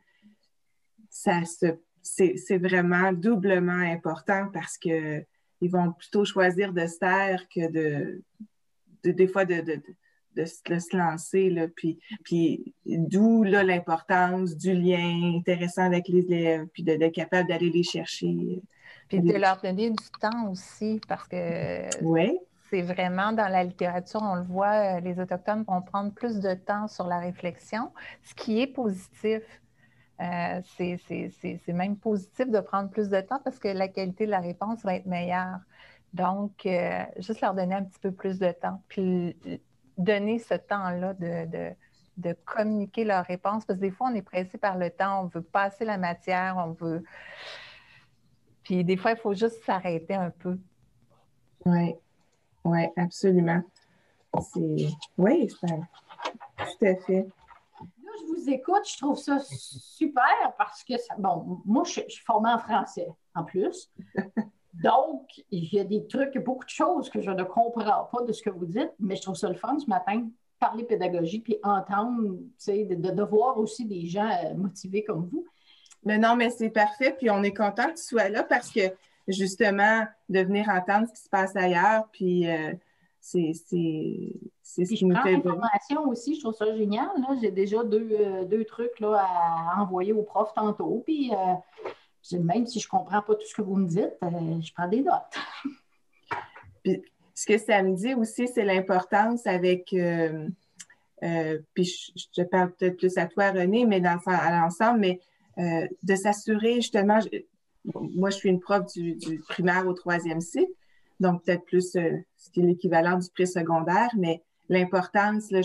c'est vraiment doublement important parce qu'ils vont plutôt choisir de se taire que des fois de se lancer. Là, puis d'où là, l'importance du lien intéressant avec les élèves, puis d'être capable d'aller les chercher. Puis de leur donner du temps aussi, parce que oui. C'est vraiment dans la littérature, on le voit, les Autochtones vont prendre plus de temps sur la réflexion, ce qui est positif. C'est même positif de prendre plus de temps parce que la qualité de la réponse va être meilleure. Donc, juste leur donner un petit peu plus de temps, puis donner ce temps-là de communiquer leurs réponses, parce que des fois, on est pressé par le temps, on veut passer la matière, on veut... Puis des fois, il faut juste s'arrêter un peu. Oui, absolument. Oui, tout à fait. Là, je vous écoute, je trouve ça super parce que, bon, moi, je suis formée en français en plus. Donc, il y a des trucs, beaucoup de choses que je ne comprends pas de ce que vous dites, mais je trouve ça le fun ce matin, parler pédagogie, puis entendre, tu sais, de voir aussi des gens motivés comme vous. Mais non, mais c'est parfait, puis on est content que tu sois là parce que, justement, de venir entendre ce qui se passe ailleurs, puis c'est ce qui nous fait... l'information aussi, je trouve ça génial. J'ai déjà deux trucs là, à envoyer au prof tantôt, puis... même si je ne comprends pas tout ce que vous me dites, je prends des notes. Puis, ce que ça me dit aussi, c'est l'importance avec, puis je te parle peut-être plus à toi, René, mais à l'ensemble, mais de s'assurer justement, moi je suis une prof du primaire au 3e cycle, donc peut-être plus ce qui est l'équivalent du présecondaire, mais l'importance, là,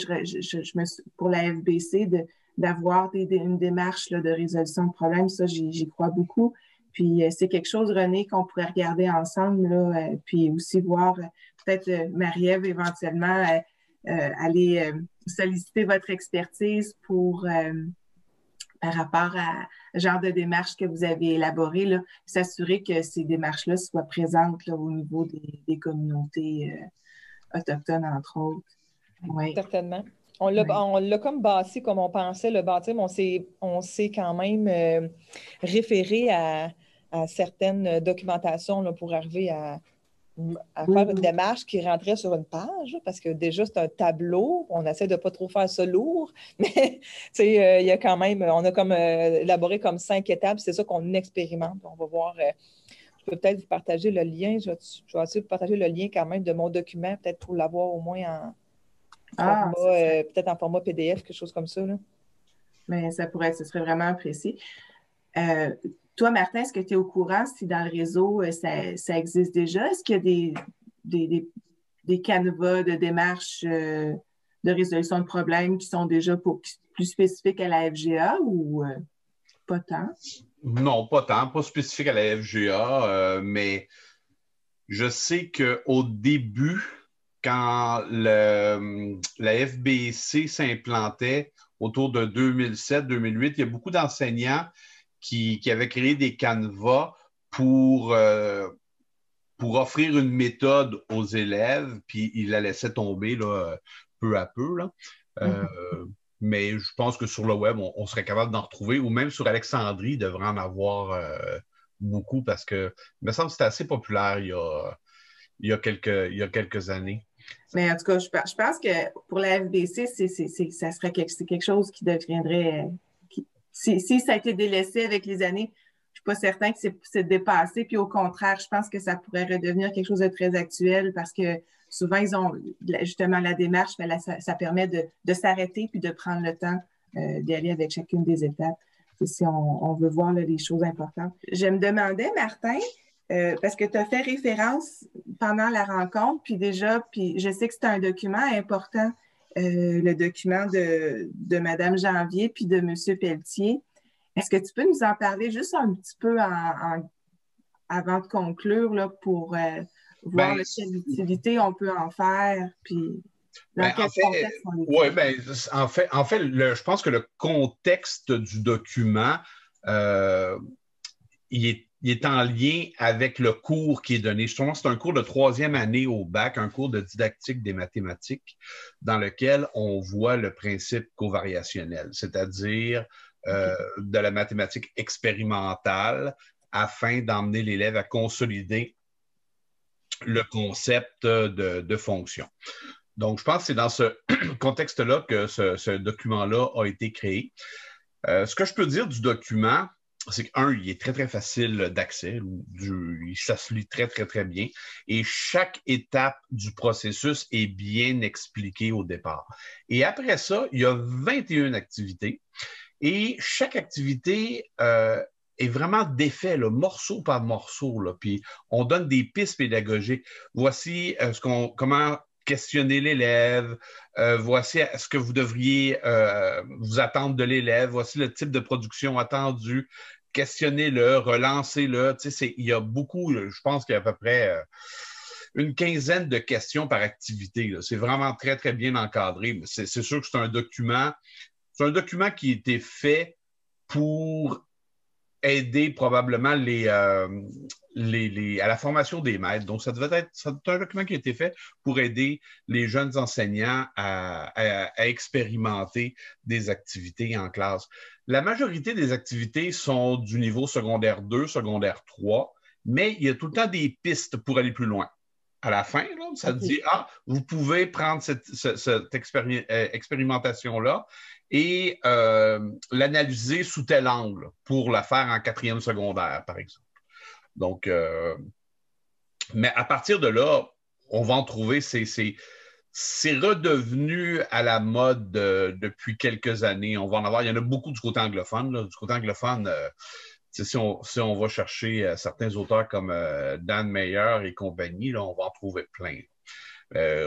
pour la FBC, d'avoir une démarche là, de résolution de problèmes, ça, j'y crois beaucoup. Puis, c'est quelque chose, René, qu'on pourrait regarder ensemble, là, puis aussi voir peut-être Marie-Ève éventuellement aller solliciter votre expertise par rapport à genre de démarche que vous avez élaboré, là, s'assurer que ces démarches-là soient présentes là, au niveau des communautés autochtones, entre autres. Oui. Certainement. On l'a comme bâti comme on pensait le bâtir, mais on s'est quand même référé à certaines documentations là, pour arriver à faire une démarche qui rentrait sur une page, parce que déjà, c'est un tableau. On essaie de ne pas trop faire ça lourd, mais il y a quand même, on a comme élaboré comme 5 étapes. C'est ça qu'on expérimente. On va voir. Je peux peut-être vous partager le lien. Je vais essayer de partager le lien quand même de mon document, peut-être pour l'avoir au moins peut-être en format PDF, quelque chose comme ça. Là. Mais ce serait vraiment apprécié. Toi, Martin, est-ce que tu es au courant si dans le réseau, ça existe déjà? Est-ce qu'il y a des canevas de démarches de résolution de problèmes qui sont déjà plus spécifiques à la FGA ou pas tant? Non, pas tant, pas spécifique à la FGA, mais je sais qu'au début, quand la FBC s'implantait autour de 2007-2008, il y a beaucoup d'enseignants qui avaient créé des canevas pour offrir une méthode aux élèves, puis ils la laissaient tomber là, peu à peu. Là. Mais je pense que sur le web, on serait capable d'en retrouver, ou même sur Alexandrie, il devrait en avoir beaucoup, parce que il me semble que c'était assez populaire il y a quelques années. Mais en tout cas, je pense que pour la FBC, ça serait quelque chose qui deviendrait... Si ça a été délaissé avec les années, je ne suis pas certain que c'est dépassé. Puis au contraire, je pense que ça pourrait redevenir quelque chose de très actuel parce que souvent, ils ont justement la démarche, ça permet de s'arrêter puis de prendre le temps d'y aller avec chacune des étapes. Si on veut voir là, les choses importantes. Je me demandais, Martin, parce que tu as fait référence pendant la rencontre, puis je sais que c'est un document important, le document de Mme Janvier puis de M. Pelletier. Est-ce que tu peux nous en parler juste un petit peu avant de conclure là, pour voir quelle utilité on peut en faire, puis dans quel contexte on est? Oui, en fait, je pense que le contexte du document, il est en lien avec le cours qui est donné. Justement, c'est un cours de 3e année au bac, un cours de didactique des mathématiques, dans lequel on voit le principe covariationnel, c'est-à-dire de la mathématique expérimentale afin d'emmener l'élève à consolider le concept de fonction. Donc, je pense que c'est dans ce contexte-là que ce document-là a été créé. Ce que je peux dire du document, c'est qu'un, il est très, très facile d'accès. Ça se lit très, très, très bien. Et chaque étape du processus est bien expliquée au départ. Et après ça, il y a 21 activités. Et chaque activité est vraiment défait, là, morceau par morceau. Là. Puis on donne des pistes pédagogiques. Voici comment questionner l'élève. Voici ce que vous devriez vous attendre de l'élève. Voici le type de production attendu. Questionnez-le, relancez-le. Tu sais, il y a beaucoup, je pense qu'il y a à peu près une quinzaine de questions par activité. C'est vraiment très, très bien encadré. C'est sûr que c'est un document qui a été fait pour aider probablement à la formation des maîtres. Donc, ça devait être un document qui a été fait pour aider les jeunes enseignants à expérimenter des activités en classe. La majorité des activités sont du niveau secondaire 2, secondaire 3, mais il y a tout le temps des pistes pour aller plus loin. À la fin, là, ça dit, vous pouvez prendre cette expérimentation-là et l'analyser sous tel angle pour la faire en 4e secondaire, par exemple. Donc, mais à partir de là, on va en trouver, c'est redevenu à la mode depuis quelques années. On va en avoir, il y en a beaucoup du côté anglophone. Là. Du côté anglophone, si on va chercher certains auteurs comme Dan Meyer et compagnie, là, on va en trouver plein.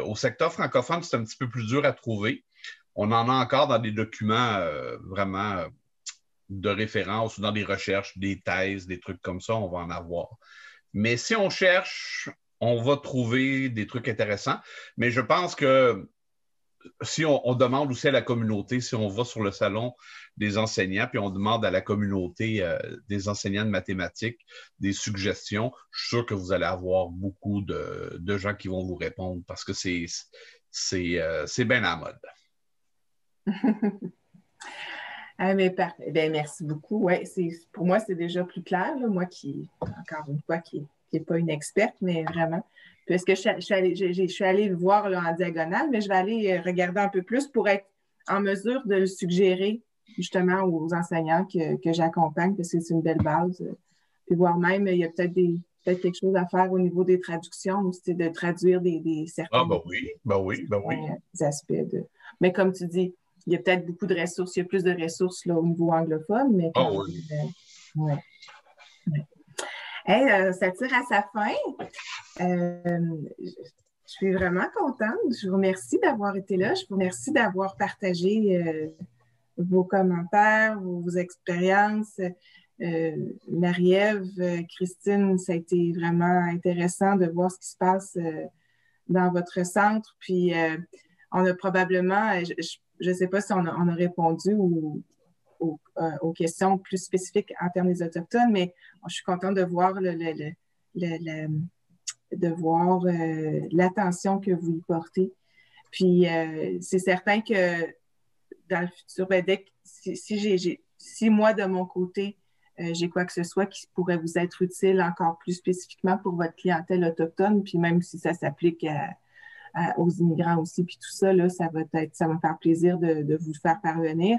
Au secteur francophone, c'est un petit peu plus dur à trouver. On en a encore dans des documents vraiment de référence ou dans des recherches, des thèses, des trucs comme ça, on va en avoir. Mais si on cherche, on va trouver des trucs intéressants. Mais je pense que si on demande aussi à la communauté, si on va sur le salon des enseignants, puis on demande à la communauté des enseignants de mathématiques des suggestions, je suis sûr que vous allez avoir beaucoup de gens qui vont vous répondre parce que c'est bien à la mode. Mais parfait. Ben, merci beaucoup. Ouais, pour moi, c'est déjà plus clair. Là, moi encore une fois, qui n'est pas une experte, mais vraiment. Parce que je suis allée le voir là, en diagonale, mais je vais aller regarder un peu plus pour être en mesure de le suggérer justement aux enseignants que j'accompagne, parce que c'est une belle base. Puis voire même, il y a peut-être quelque chose à faire au niveau des traductions, aussi de traduire certains aspects. Mais comme tu dis, il y a peut-être beaucoup de ressources, il y a plus de ressources là, au niveau anglophone, mais quand même, Hey, ça tire à sa fin. Je suis vraiment contente. Je vous remercie d'avoir été là. Je vous remercie d'avoir partagé vos commentaires, vos expériences. Marie-Ève, Christine, ça a été vraiment intéressant de voir ce qui se passe dans votre centre. Puis, on a probablement, je ne sais pas si on a répondu aux questions plus spécifiques en termes des Autochtones, mais je suis contente de voir l'attention que vous y portez. Puis, c'est certain que dans le futur, si moi, de mon côté, j'ai quoi que ce soit qui pourrait vous être utile encore plus spécifiquement pour votre clientèle autochtone, puis même si ça s'applique aux immigrants aussi, puis tout ça, là, ça va me faire plaisir de vous le faire parvenir.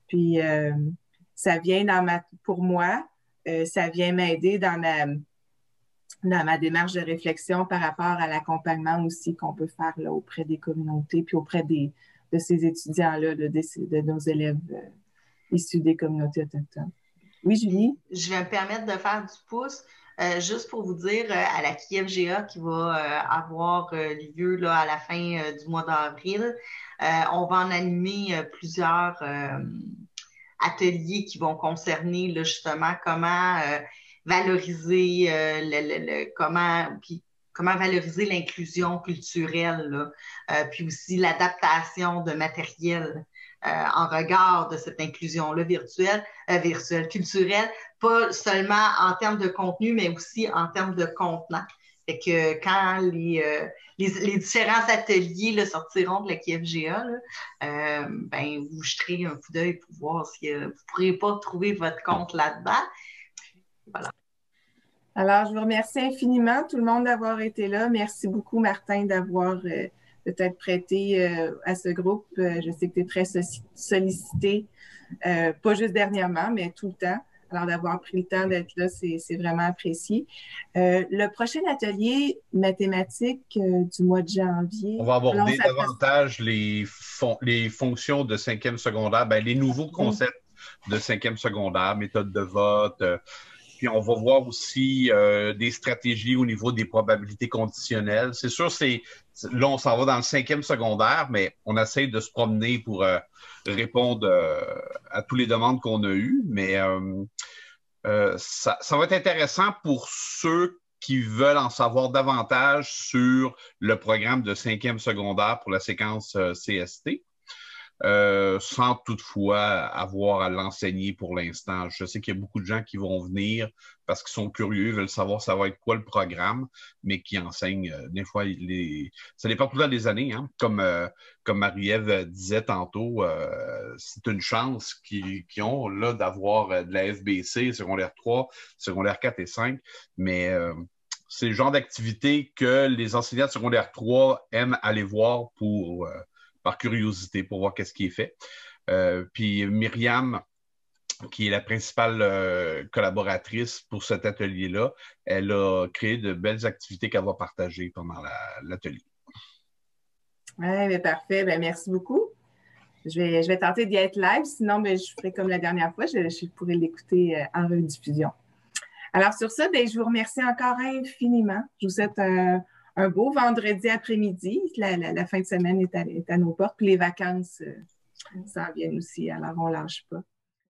Puis, ça vient pour moi, ça vient m'aider dans ma démarche de réflexion par rapport à l'accompagnement aussi qu'on peut faire là, auprès des communautés, puis auprès de ces étudiants-là, de nos élèves issus des communautés autochtones. Oui, Julie? Je vais me permettre de faire du pouce. Juste pour vous dire, à la KIFGA qui va avoir lieu là, à la fin du mois d'avril, on va en animer plusieurs ateliers qui vont concerner là, justement comment valoriser comment valoriser l'inclusion culturelle, là, puis aussi l'adaptation de matériel en regard de cette inclusion-là culturelle, pas seulement en termes de contenu, mais aussi en termes de contenant. Fait que quand les différents ateliers là, sortiront de la KIFGA, là, vous jeterez un coup d'œil pour voir si vous ne pourrez pas trouver votre compte là-dedans. Voilà. Alors, je vous remercie infiniment, tout le monde, d'avoir été là. Merci beaucoup, Martin, d'avoir peut-être prêté à ce groupe. Je sais que tu es très sollicité, pas juste dernièrement, mais tout le temps. Alors, d'avoir pris le temps d'être là, c'est vraiment apprécié. Le prochain atelier mathématique du mois de janvier. On va aborder davantage les fonctions de 5e secondaire, les nouveaux concepts de 5e secondaire, méthode de vote. Puis on va voir aussi des stratégies au niveau des probabilités conditionnelles. C'est sûr, là, on s'en va dans le 5e secondaire, mais on essaie de se promener pour répondre à toutes les demandes qu'on a eues. Mais ça va être intéressant pour ceux qui veulent en savoir davantage sur le programme de 5e secondaire pour la séquence CST. Sans toutefois avoir à l'enseigner pour l'instant. Je sais qu'il y a beaucoup de gens qui vont venir parce qu'ils sont curieux, veulent savoir ça va être quoi le programme, mais qui enseignent des fois, ça dépend tout le temps des années, hein? Comme Marie-Ève disait tantôt, c'est une chance qu'ils ont là d'avoir de la FBC, secondaire 3, secondaire 4 et 5, mais c'est le genre d'activité que les enseignants de secondaire 3 aiment aller voir par curiosité, pour voir qu'est-ce qui est fait. Puis Myriam, qui est la principale collaboratrice pour cet atelier-là, elle a créé de belles activités qu'elle va partager pendant l'atelier. Oui, mais parfait. Ben, merci beaucoup. Je vais tenter d'y être live, sinon ben, je ferai comme la dernière fois, je pourrai l'écouter en rediffusion. Alors sur ça, ben, je vous remercie encore infiniment. Je vous souhaite un beau vendredi après-midi. La fin de semaine est à nos portes. Puis les vacances s'en viennent aussi, alors on ne lâche pas.